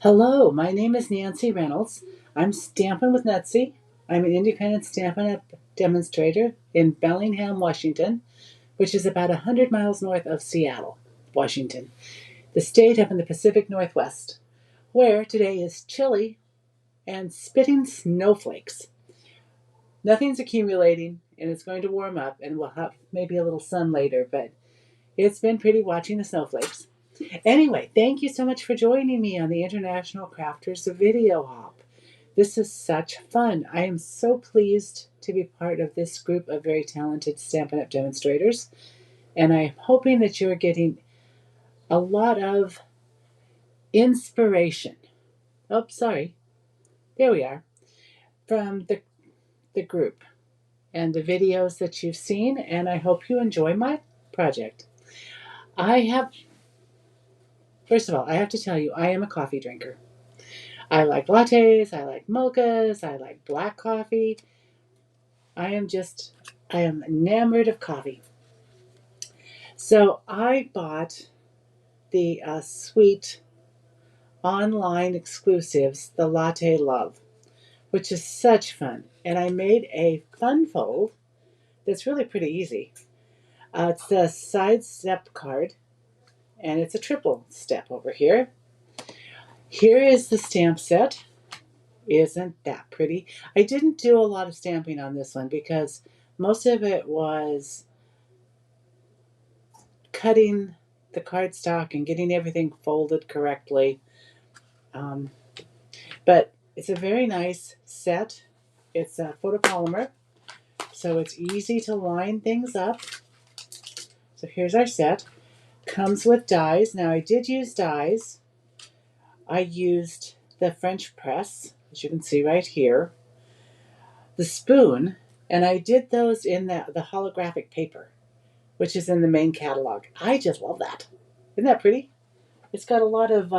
Hello, my name is Nancy Reynolds. I'm Stampin' with Nutsy. I'm an independent Stampin' Up! Demonstrator in Bellingham, Washington, which is about 100 miles north of Seattle, Washington, the state up in the Pacific Northwest, where today is chilly and spitting snowflakes. Nothing's accumulating, and it's going to warm up, and we'll have maybe a little sun later, but it's been pretty watching the snowflakes. Anyway, thank you so much for joining me on the International Crafters Video Hop. This is such fun. I am so pleased to be part of this group of very talented Stampin' Up! Demonstrators, and I'm hoping that you're getting a lot of inspiration. Oh, sorry. There we are. From the group and the videos that you've seen, and I hope you enjoy my project. First of all, I have to tell you, I am a coffee drinker. I like lattes, I like mochas, I like black coffee. I am enamored of coffee. So I bought the sweet online exclusives, the Latte Love, which is such fun. And I made a fun fold that's really pretty easy. It's the side step card, and it's a triple step over here. Here is the stamp set. Isn't that pretty? I didn't do a lot of stamping on this one because most of it was cutting the cardstock and getting everything folded correctly. But it's a very nice set. It's a photopolymer, so it's easy to line things up. So here's our set. Comes with dies. Now I did use dies. I used the French press, as you can see right here, the spoon, and I did those in the holographic paper, which is in the main catalog. I just love that. Isn't that pretty? It's got a lot of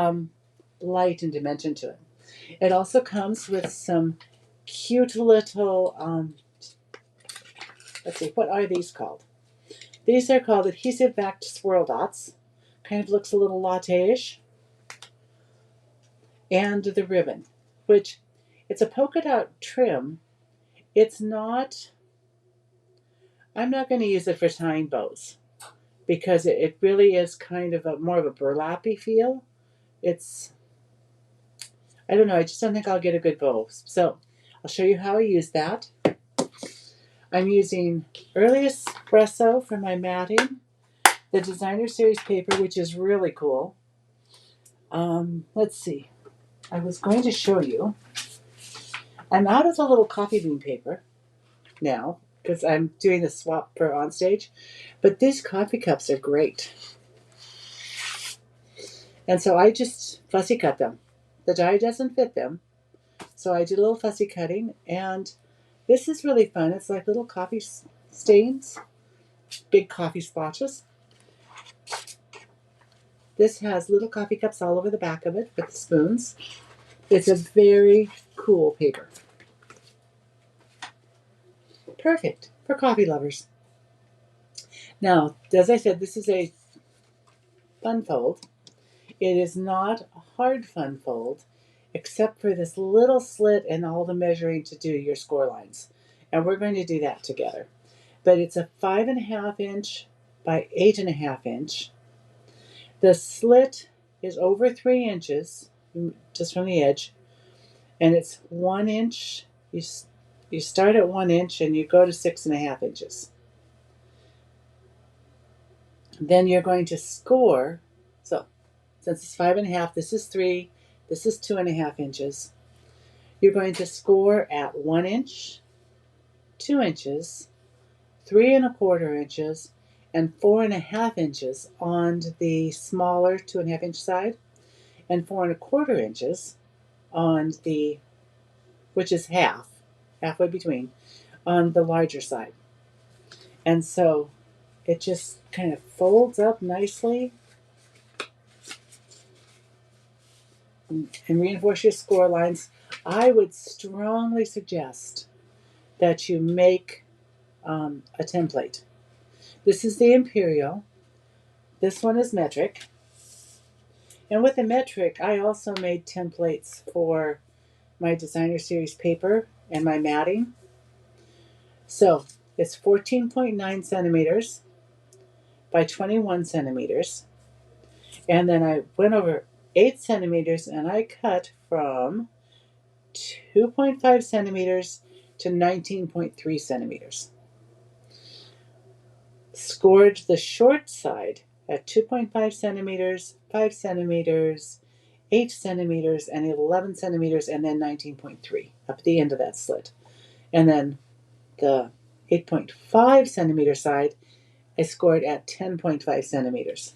light and dimension to it. It also comes with some cute little, let's see, what are these called? These are called adhesive-backed swirl dots. Kind of looks a little latte-ish. And the ribbon, which it's a polka dot trim. It's not, I'm not going to use it for tying bows because it really is kind of more of a burlappy feel. I don't know, I just don't think I'll get a good bow. So I'll show you how I use that. I'm using Early Espresso for my matting, the Designer Series paper, which is really cool. Let's see. I was going to show you. I'm out of the little coffee bean paper now because I'm doing the swap for on stage, but these coffee cups are great. And so I just fussy cut them. The die doesn't fit them, so I did a little fussy cutting, and this is really fun. It's like little coffee stains, big coffee splotches. This has little coffee cups all over the back of it with the spoons. It's a very cool paper. Perfect for coffee lovers. Now, as I said, this is a fun fold. It is not a hard fun fold, except for this little slit and all the measuring to do your score lines. And we're going to do that together. But it's a 5.5 inch by 8.5 inch. The slit is over 3 inches, just from the edge, and it's 1 inch. You start at 1 inch and you go to 6.5 inches. Then you're going to score. So since it's 5.5, this is 3, this is 2.5 inches. You're going to score at 1 inch, 2 inches, 3.25 inches, and 4.5 inches on the smaller 2.5 inch side, and 4.25 inches on the, which is halfway between, on the larger side. And so it just kind of folds up nicely and reinforce your score lines. I would strongly suggest that you make a template. This is the Imperial. This one is metric. And with the metric, I also made templates for my designer series paper and my matting. So it's 14.9 centimeters by 21 centimeters. And then I went over 8 centimeters and I cut from 2.5 centimeters to 19.3 centimeters. Scored the short side at 2.5 centimeters, 5 centimeters, 8 centimeters, and 11 centimeters, and then 19.3 up at the end of that slit. And then the 8.5 centimeter side, I scored at 10.5 centimeters.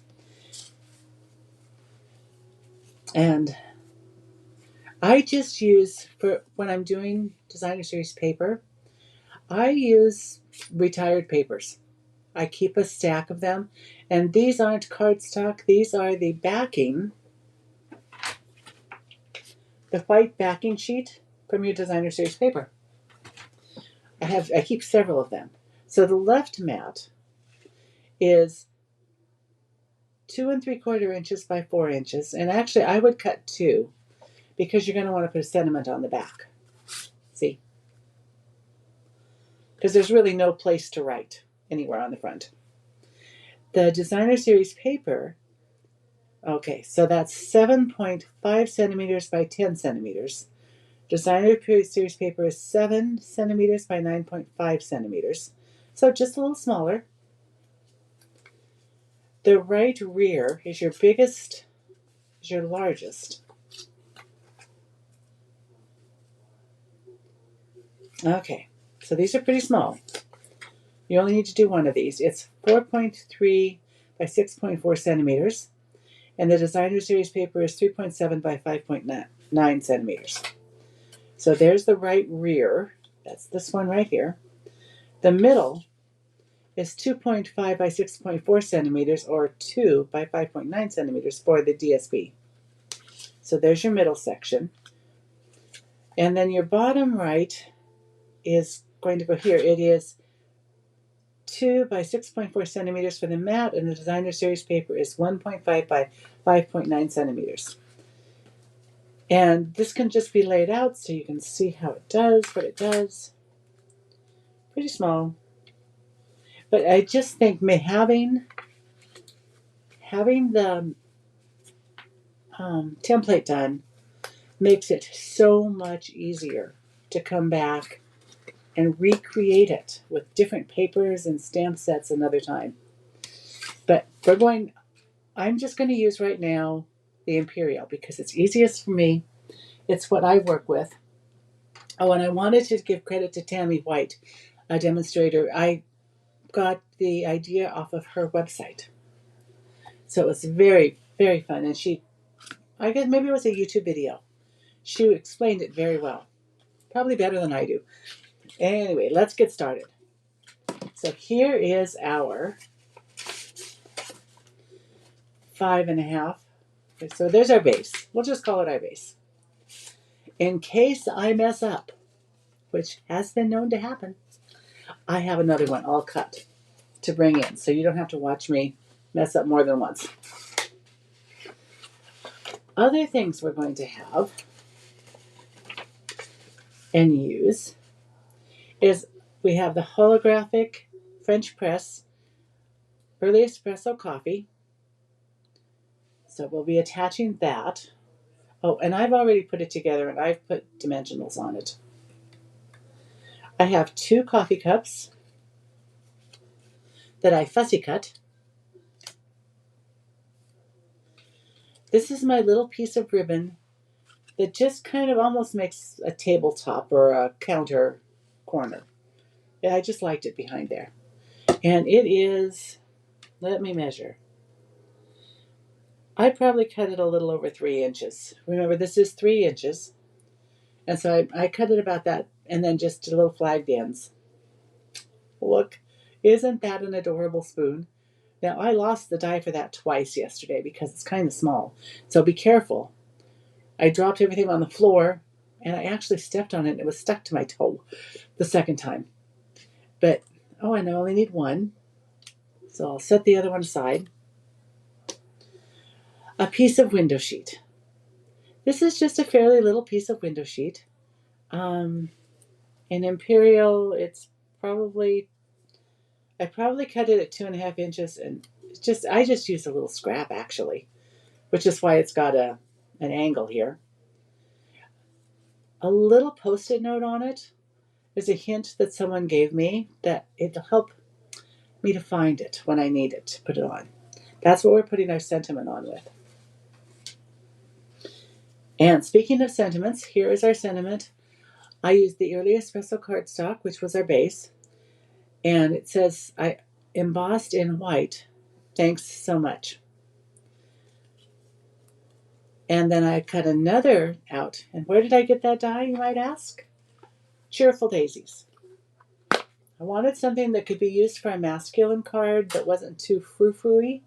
And I just use, for when I'm doing designer series paper, I use retired papers. I keep a stack of them. And these aren't cardstock. These are the backing, the white backing sheet from your designer series paper. I keep several of them. So the left mat is 2 3/4 inches by 4 inches. And actually I would cut 2 because you're going to want to put a sentiment on the back. See? Because there's really no place to write anywhere on the front. The designer series paper, okay, so that's 7.5 centimeters by 10 centimeters. Designer series paper is 7 centimeters by 9.5 centimeters. So just a little smaller. The right rear is your biggest, is your largest. Okay, so these are pretty small. You only need to do one of these. It's 4.3 by 6.4 centimeters. And the designer series paper is 3.7 by 5.9 centimeters. So there's the right rear. That's this one right here. The middle is 2.5 by 6.4 centimeters, or 2 by 5.9 centimeters for the DSP. So there's your middle section. And then your bottom right is going to go here. It is 2 by 6.4 centimeters for the mat, and the designer series paper is 1.5 by 5.9 centimeters. And this can just be laid out so you can see how it does, what it does. Pretty small. But I just think having the template done makes it so much easier to come back and recreate it with different papers and stamp sets another time. But I'm just going to use right now the Imperial because it's easiest for me. It's what I work with. Oh, and I wanted to give credit to Tammy White, a demonstrator. I got the idea off of her website. So it was very, very fun. And I guess maybe it was a YouTube video. She explained it very well. Probably better than I do. Anyway, let's get started. So here is our 5.5. So there's our base. We'll just call it our base. In case I mess up, which has been known to happen, I have another one all cut to bring in. So you don't have to watch me mess up more than once. Other things we're going to have and use is we have the holographic French press early espresso coffee. So we'll be attaching that. Oh, and I've already put it together and I've put dimensionals on it. I have 2 coffee cups that I fussy cut. This is my little piece of ribbon that just kind of almost makes a tabletop or a counter corner. Yeah, I just liked it behind there. And it is, let me measure. I probably cut it a little over 3 inches. Remember, this is 3 inches. And so I cut it about that and then just little flagged ends. Look, isn't that an adorable spoon? Now, I lost the die for that twice yesterday because it's kind of small. So be careful. I dropped everything on the floor and I actually stepped on it and it was stuck to my toe the second time. But, oh, and I only need one. So I'll set the other one aside. a piece of window sheet. This is just a fairly little piece of window sheet. In Imperial, I probably cut it at 2.5 inches, and I just used a little scrap actually, which is why it's got an angle here. A little Post-it note on it is a hint that someone gave me that it'll help me to find it when I need it to put it on. That's what we're putting our sentiment on with. And speaking of sentiments, here is our sentiment. I used the Early Espresso cardstock, which was our base, and it says, I embossed in white, thanks so much. And then I cut another out. And where did I get that die, you might ask? Cheerful Daisies. I wanted something that could be used for a masculine card that wasn't too frou-frou-y,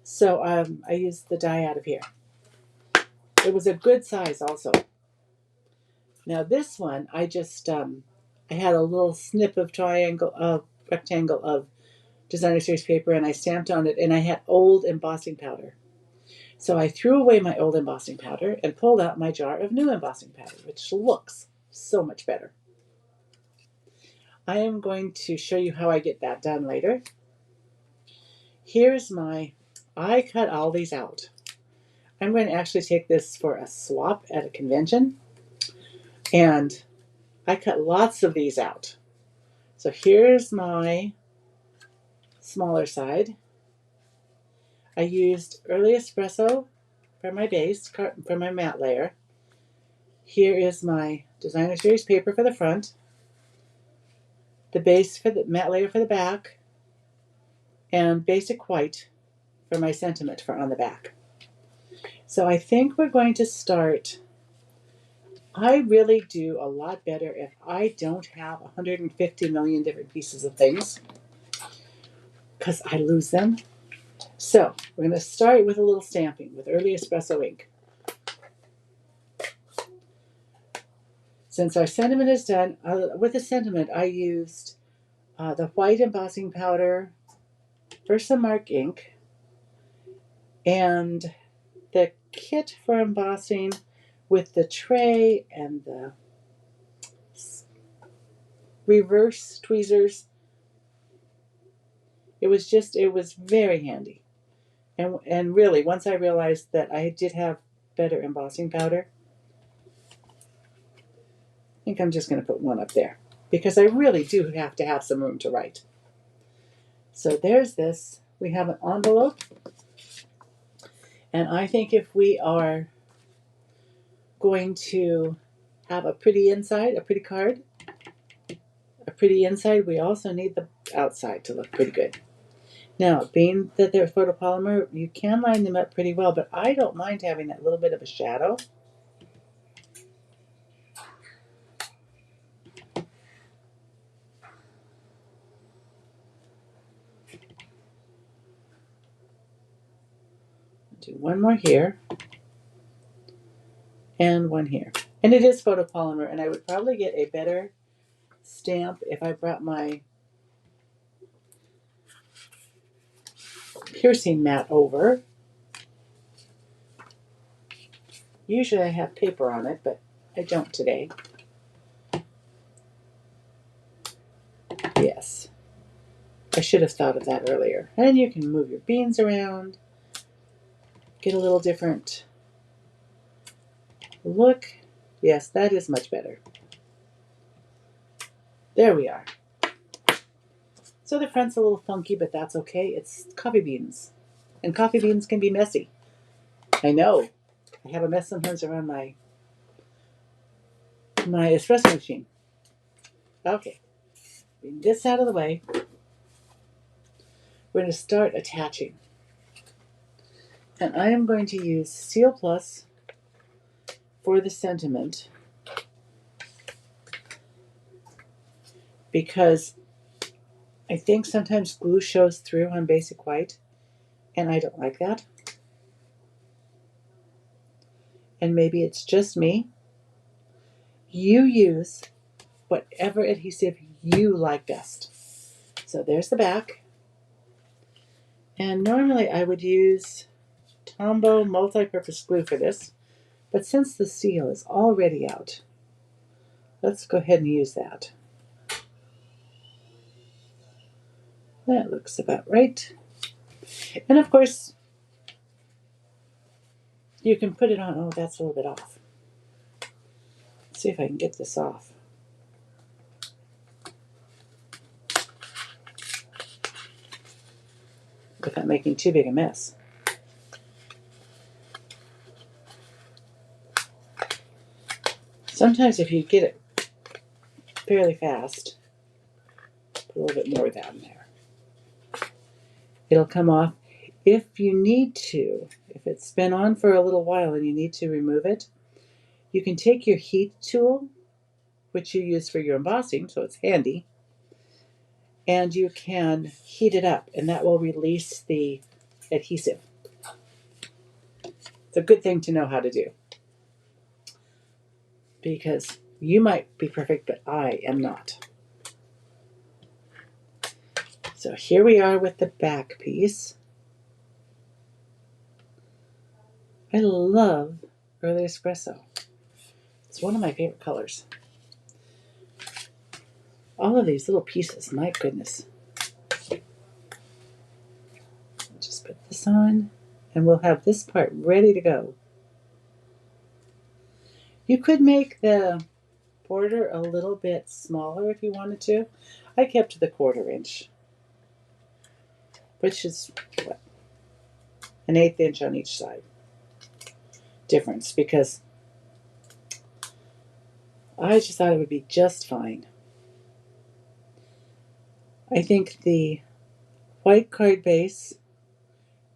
so I used the die out of here. It was a good size also. Now this one, I had a little snip of rectangle of designer series paper, and I stamped on it, and I had old embossing powder. So I threw away my old embossing powder and pulled out my jar of new embossing powder, which looks so much better. I am going to show you how I get that done later. I cut all these out. I'm going to actually take this for a swap at a convention, and I cut lots of these out. So here's my smaller side. I used Early Espresso for my base, for my matte layer. Here is my designer series paper for the front, the base for the matte layer for the back, and basic white for my sentiment for on the back. So I think we're going to start. I really do a lot better if I don't have 150 million different pieces of things, because I lose them. So we're going to start with a little stamping with Early Espresso ink. Since our sentiment is done, with the sentiment I used the white embossing powder, Versamark ink, and the kit for embossing with the tray and the reverse tweezers. It was very handy. And really, once I realized that I did have better embossing powder, I think I'm just going to put one up there, because I really do have to have some room to write. So there's this. We have an envelope. And I think if we are going to have a pretty inside, a pretty card, a pretty inside, we also need the outside to look pretty good. Now, being that they're photopolymer, you can line them up pretty well, but I don't mind having that little bit of a shadow. Do one more here, and one here. And it is photopolymer, and I would probably get a better stamp if I brought my piercing mat over. Usually I have paper on it, but I don't today. Yes, I should have thought of that earlier. And you can move your beans around, get a little different look. Yes, that is much better. There we are. So the front's a little funky, but that's okay. It's coffee beans, and coffee beans can be messy. I know. I have a mess sometimes around my espresso machine. Okay, bring this out of the way. We're going to start attaching. And I am going to use Steel Plus for the sentiment, because I think sometimes glue shows through on basic white, and I don't like that. And maybe it's just me. You use whatever adhesive you like best. So there's the back. And normally I would use combo multi-purpose glue for this, but since the seal is already out, let's go ahead and use that. That looks about right. And of course, you can put it on. Oh, that's a little bit off. Let's see if I can get this off. Without making too big a mess. Sometimes if you get it fairly fast, put a little bit more of that in there. It'll come off. If you need to, if it's been on for a little while and you need to remove it, you can take your heat tool, which you use for your embossing, so it's handy, and you can heat it up, and that will release the adhesive. It's a good thing to know how to do, because you might be perfect, but I am not. So here we are with the back piece. I love Early Espresso. It's one of my favorite colors. All of these little pieces, my goodness. Just put this on, and we'll have this part ready to go. You could make the border a little bit smaller if you wanted to. I kept the 1/4 inch, which is what, an 1/8 inch on each side difference, because I just thought it would be just fine. I think the white card base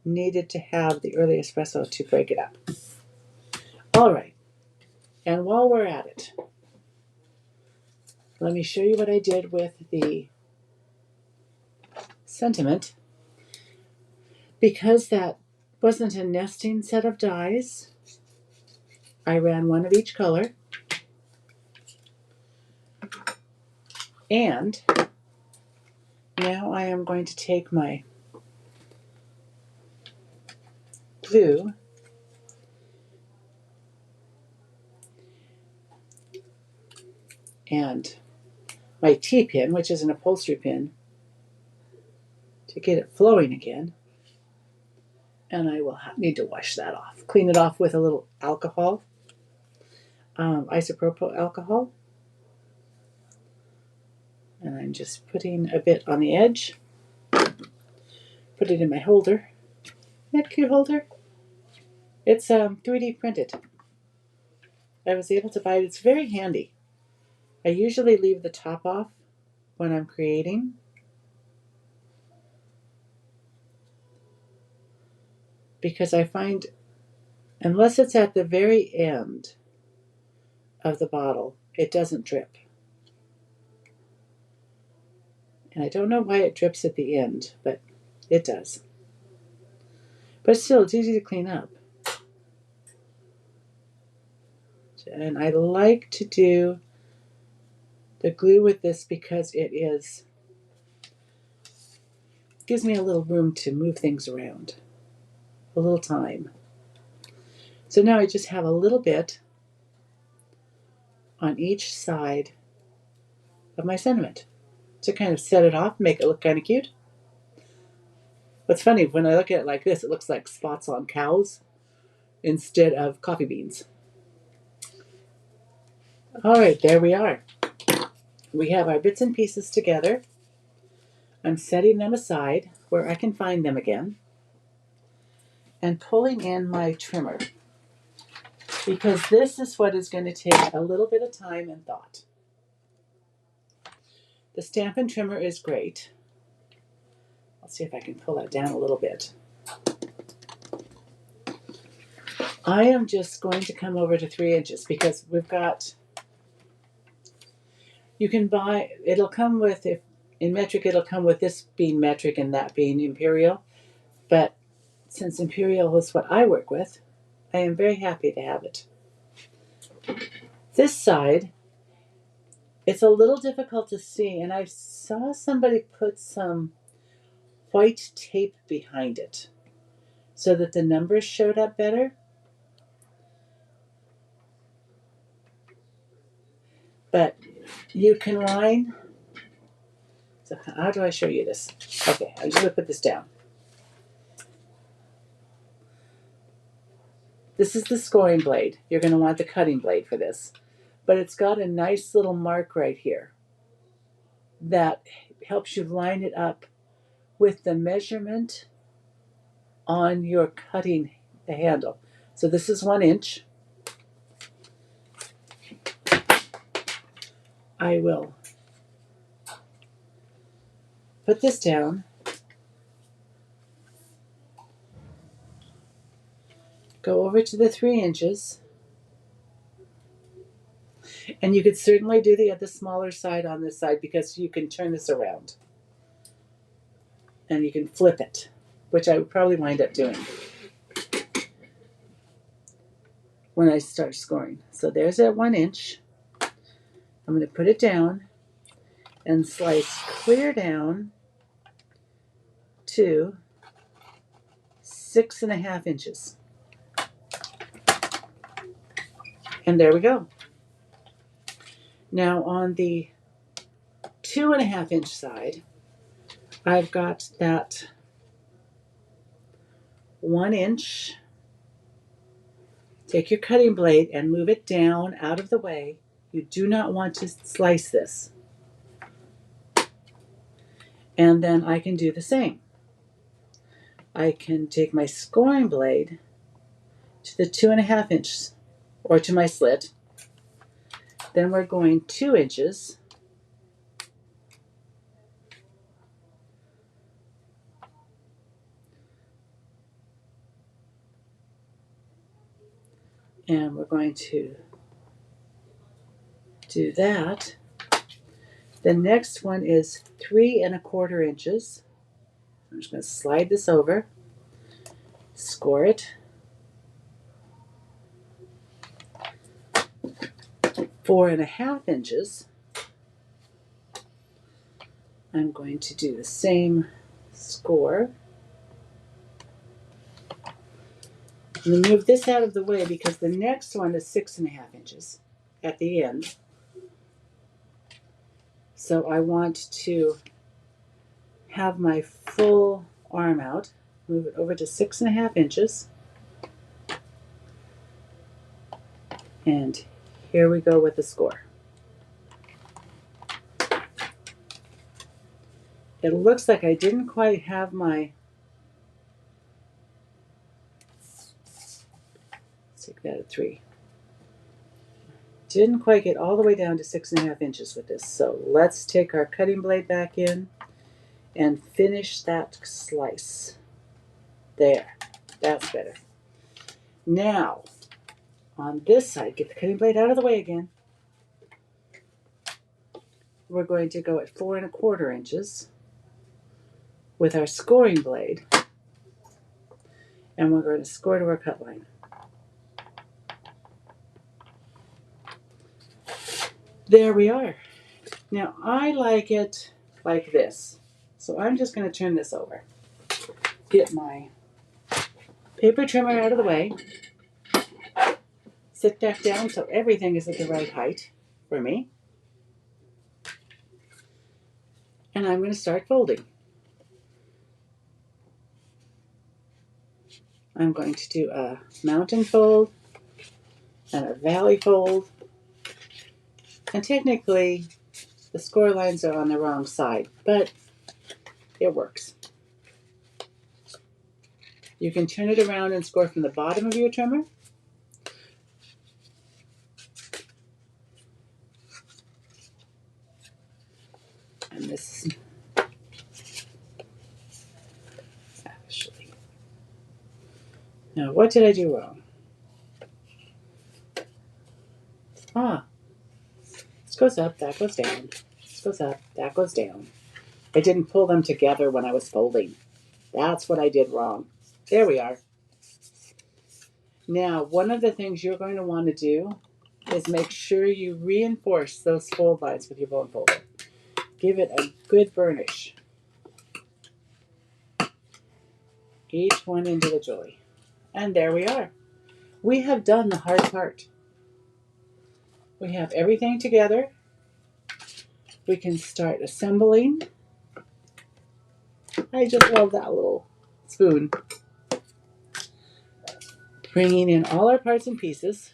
needed to have the Early Espresso to break it up. All right, and while we're at it, let me show you what I did with the sentiment. Because that wasn't a nesting set of dies, I ran one of each color. And now I am going to take my glue and my T-pin, which is an upholstery pin, to get it flowing again. And I will need to wash that off. Clean it off with a little alcohol, isopropyl alcohol. And I'm just putting a bit on the edge. Put it in my holder. Isn't that cute holder? It's 3D printed. I was able to buy it. It's very handy. I usually leave the top off when I'm creating, because I find, unless it's at the very end of the bottle, it doesn't drip. And I don't know why it drips at the end, but it does. But still, it's easy to clean up. And I like to do the glue with this because it gives me a little room to move things around, a little time. So now I just have a little bit on each side of my sentiment to kind of set it off, make it look kind of cute. What's funny, when I look at it like this, it looks like spots on cows instead of coffee beans. All right, there we are. We have our bits and pieces together. I'm setting them aside where I can find them again and pulling in my trimmer, because this is what is going to take a little bit of time and thought. The Stampin' trimmer is great. I'll see if I can pull that down a little bit. I am just going to come over to 3 inches because we've got, you can buy, it'll come with, if in metric, it'll come with this being metric and that being imperial. But since imperial is what I work with, I am very happy to have it. This side, it's a little difficult to see, and I saw somebody put some white tape behind it. so that the numbers showed up better. But you can line. So how do I show you this? Okay, I'm just going to put this down. This is the scoring blade. You're going to want the cutting blade for this. But it's got a nice little mark right here that helps you line it up with the measurement on your cutting the handle. So this is 1 inch. I will put this down, go over to the 3 inches, and you could certainly do the smaller side on this side because you can turn this around and you can flip it, which I would probably wind up doing when I start scoring. So there's that 1 inch. I'm going to put it down and slice clear down to 6.5 inches. And there we go. Now on the 2.5 inch side, I've got that 1 inch. Take your cutting blade and move it down out of the way. You do not want to slice this. And then I can do the same. I can take my scoring blade to the 2.5 inch or to my slit. Then we're going 2 inches. And we're going to do that. The next one is 3.25 inches. I'm just going to slide this over, score it. 4.5 inches. I'm going to do the same score. I'm going to move this out of the way because the next one is 6.5 inches at the end. So I want to have my full arm out. Move it over to 6.5 inches. And here we go with the score. It looks like I didn't quite have my, let's take that at 3. Didn't quite get all the way down to 6.5 inches with this. So let's take our cutting blade back in and finish that slice. There, that's better. Now, on this side, get the cutting blade out of the way again. We're going to go at 4.25 inches with our scoring blade, and we're going to score to our cut line. There we are. Now, I like it like this. So I'm just going to turn this over. Get my paper trimmer out of the way. Sit back down so everything is at the right height for me. And I'm going to start folding. I'm going to do a mountain fold and a valley fold. And technically, the score lines are on the wrong side, but it works. You can turn it around and score from the bottom of your trimmer. And this actually. Now, what did I do wrong? This goes up, that goes down. This goes up, that goes down. I didn't pull them together when I was folding. That's what I did wrong. There we are. Now, one of the things you're going to want to do is make sure you reinforce those fold lines with your bone folder. Give it a good burnish. each one individually. And there we are. We have done the hard part. We have everything together. We can start assembling. I just love that little spoon. Bringing in all our parts and pieces,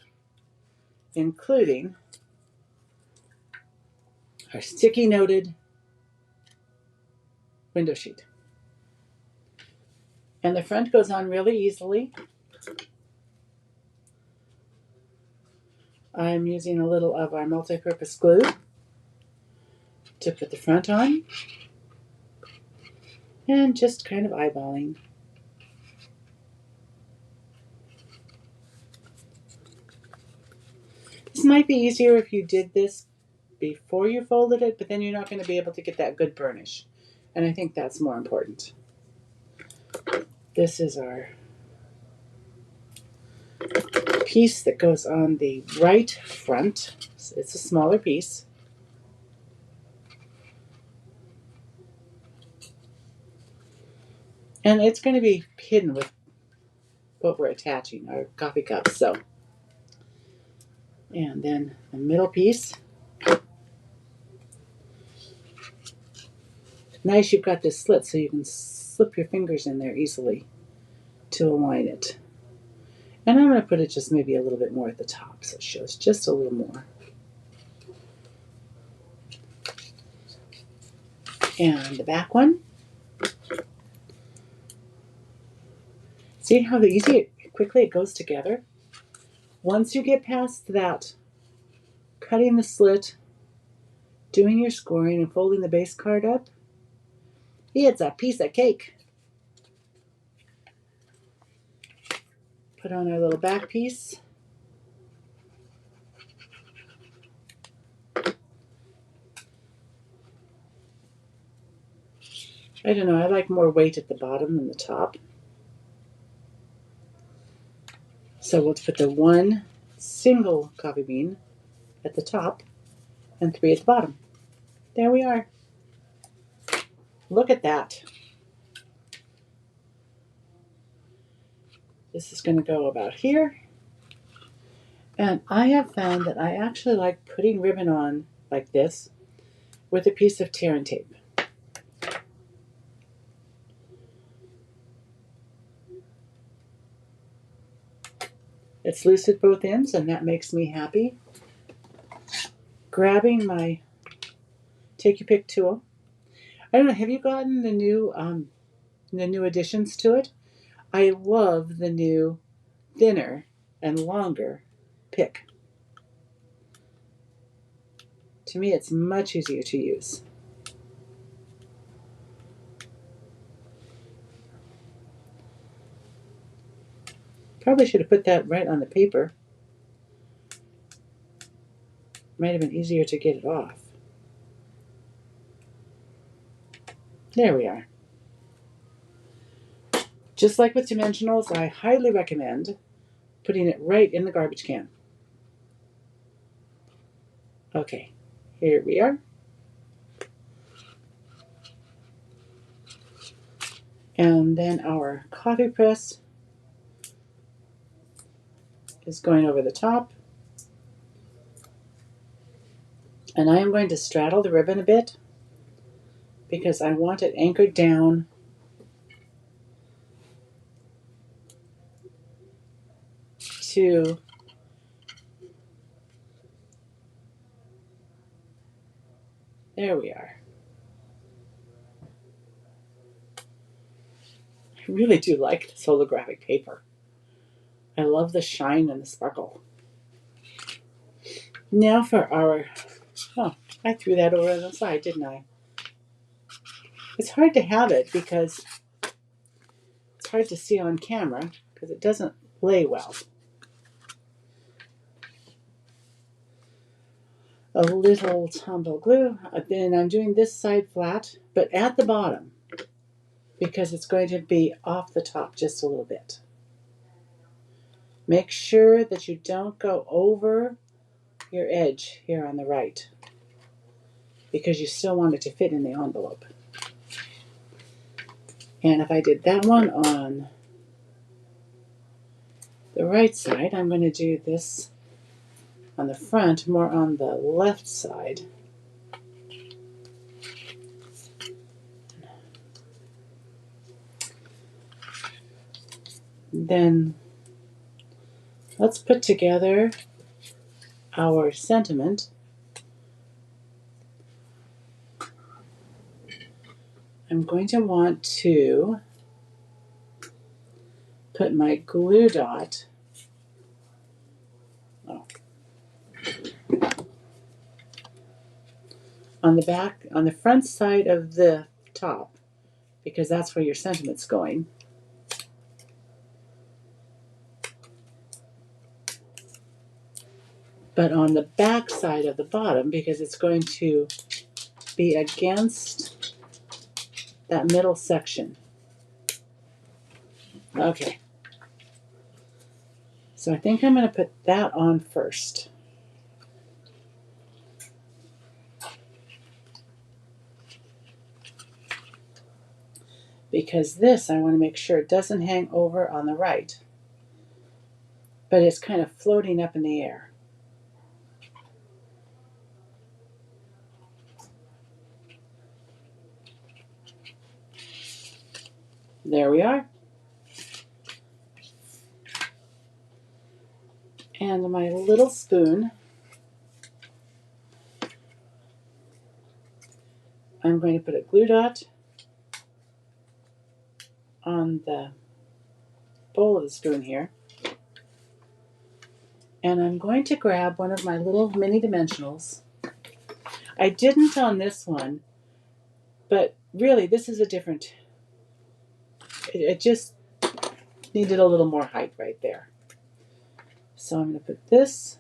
including our sticky noted window sheet. And the front goes on really easily. I'm using a little of our multi-purpose glue to put the front on, and just kind of eyeballing. This might be easier if you did this before you folded it, but then you're not going to be able to get that good burnish. And I think that's more important. This is our piece that goes on the right front. It's a smaller piece. And it's going to be hidden with what we're attaching, our coffee cups. So, and then the middle piece. Nice, you've got this slit so you can slip your fingers in there easily to align it. And I'm going to put it just maybe a little bit more at the top so it shows just a little more. And the back one. See how quickly it goes together? Once you get past that, cutting the slit, doing your scoring, and folding the base card up, it's a piece of cake. Put on our little back piece. I don't know, I like more weight at the bottom than the top. So we'll put the one single coffee bean at the top and 3 at the bottom. There we are. Look at that. This is going to go about here. And I have found that I actually like putting ribbon on like this with a piece of tear and tape. It's loose at both ends, and that makes me happy. Grabbing my Take Your Pick tool. I don't know, have you gotten the new additions to it? I love the new thinner and longer pick. To me, it's much easier to use. Probably should have put that right on the paper. Might have been easier to get it off. There we are. Just like with dimensionals, I highly recommend putting it right in the garbage can. Okay, here we are. And then our coffee press is going over the top. And I am going to straddle the ribbon a bit because I want it anchored down to there we are. I really do like this holographic paper. I love the shine and the sparkle. Now for our, oh, I threw that over on the side, didn't I? It's hard to have it because it's hard to see on camera because it doesn't lay well. A little tumble glue. Then I'm doing this side flat, but at the bottom because it's going to be off the top just a little bit. Make sure that you don't go over your edge here on the right because you still want it to fit in the envelope. And if I did that one on the right side, I'm going to do this on the front, more on the left side. Then let's put together our sentiment. I'm going to want to put my glue dot on the back, on the front side of the top, because that's where your sentiment's going. But on the back side of the bottom, because it's going to be against that middle section. Okay. So I think I'm going to put that on first. Because this, I want to make sure it doesn't hang over on the right, but it's kind of floating up in the air. There we are. And my little spoon, I'm going to put a glue dot on the bowl of the spoon here. And I'm going to grab one of my little mini dimensionals. I didn't on this one, but really this is a different, it just needed a little more height right there. So I'm going to put this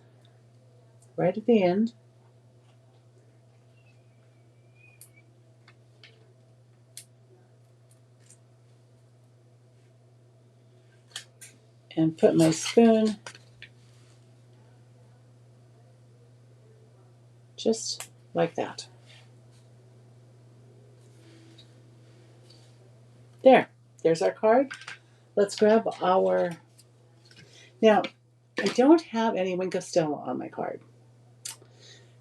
right at the end. And put my spoon just like that. There's our card. Let's grab our, now I don't have any Wink of Stella on my card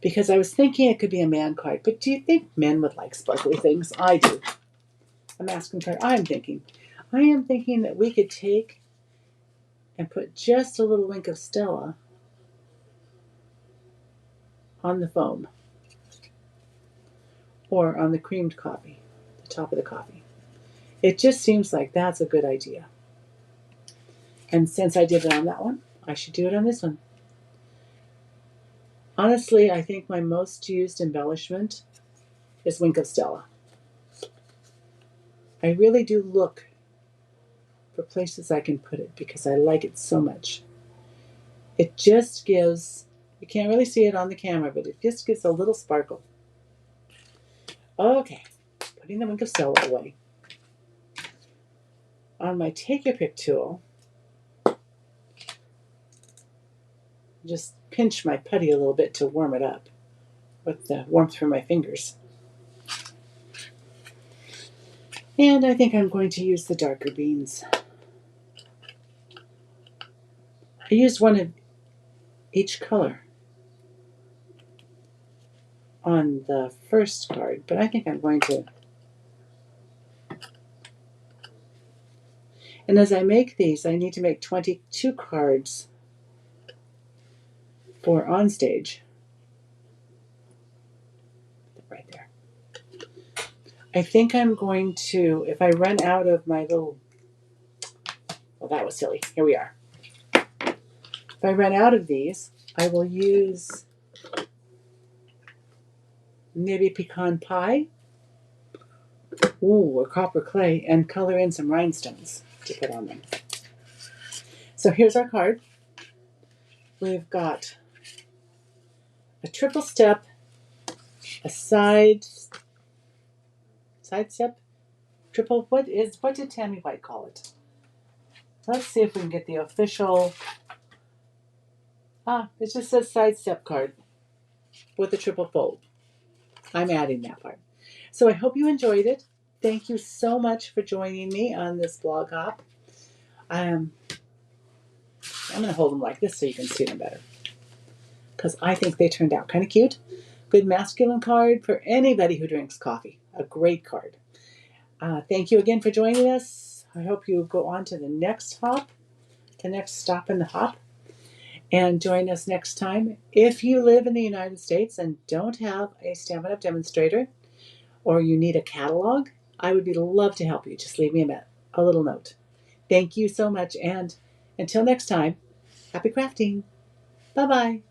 because I was thinking it could be a man card, but do you think men would like sparkly things? I do. A masculine card. I am thinking that we could take and put just a little Wink of Stella on the foam or on the creamed coffee, the top of the coffee. It just seems like that's a good idea. And since I did it on that one, I should do it on this one. Honestly, I think my most used embellishment is Wink of Stella. I really do look for places I can put it because I like it so much. It just gives, you can't really see it on the camera, but it just gives a little sparkle. Okay, putting the Wink of Stella away. On my Take Your Pick tool, just pinch my putty a little bit to warm it up with the warmth from my fingers. And I think I'm going to use the darker beans. I used one of each color on the first card, but I think I'm going to. And as I make these, I need to make 22 cards for on stage. Right there. I think I'm going to, if I run out of my little, well, that was silly. Here we are. If I run out of these, I will use maybe pecan pie, or copper clay, and color in some rhinestones to put on them. So here's our card. We've got a triple step, a side step, triple, what did Tammy White call it? Let's see if we can get the official, it just says side step card with a triple fold. I'm adding that part. So I hope you enjoyed it. thank you so much for joining me on this blog hop. I'm going to hold them like this so you can see them better, because I think they turned out kind of cute. Good masculine card for anybody who drinks coffee. A great card. Thank you again for joining us. I hope you go on to the next hop, the next stop in the hop, and join us next time. If you live in the United States and don't have a Stampin' Up! Demonstrator, or you need a catalog, I would be love to help you. Just leave me a little note. Thank you so much, and until next time, happy crafting. Bye-bye.